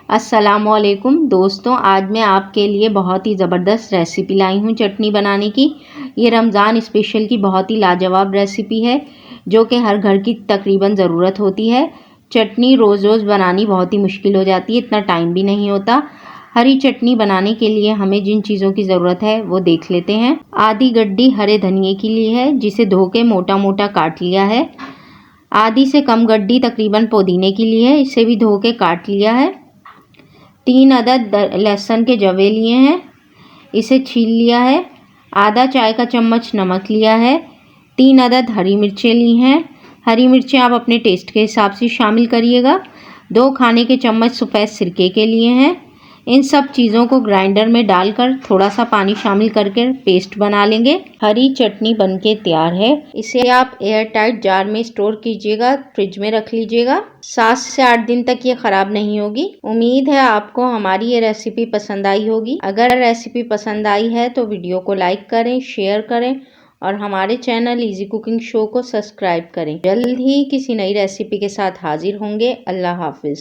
अस्सलामुअलैकुम दोस्तों, आज मैं आपके लिए बहुत ही ज़बरदस्त रेसिपी लाई हूँ चटनी बनाने की। ये रमज़ान स्पेशल की बहुत ही लाजवाब रेसिपी है जो कि हर घर की तकरीबन ज़रूरत होती है। चटनी रोज़ रोज़ बनानी बहुत ही मुश्किल हो जाती है, इतना टाइम भी नहीं होता। हरी चटनी बनाने के लिए हमें जिन चीज़ों की ज़रूरत है वो देख लेते हैं। आधी गड्डी हरे धनिए के लिए है, जिसे धो के मोटा मोटा काट लिया है। आधी से कम गड्डी तकरीबन पुदीने के लिए है, इसे भी धो के काट लिया है। 3 अदद लहसुन के जवे लिए हैं, इसे छील लिया है। आधा चाय का चम्मच नमक लिया है। 3 अदद हरी मिर्चें ली हैं। हरी मिर्चें आप अपने टेस्ट के हिसाब से शामिल करिएगा। 2 खाने के चम्मच सफ़ेद सिरके के लिए हैं। इन सब चीज़ों को ग्राइंडर में डालकर थोड़ा सा पानी शामिल करके पेस्ट बना लेंगे। हरी चटनी बनके तैयार है। इसे आप एयर टाइट जार में स्टोर कीजिएगा, फ्रिज में रख लीजिएगा। 7 से 8 दिन तक ये ख़राब नहीं होगी। उम्मीद है आपको हमारी ये रेसिपी पसंद आई होगी। अगर रेसिपी पसंद आई है तो वीडियो को लाइक करें, शेयर करें और हमारे चैनल इजी कुकिंग शो को सब्सक्राइब करें। जल्द ही किसी नई रेसिपी के साथ हाजिर होंगे। अल्लाह हाफिज़।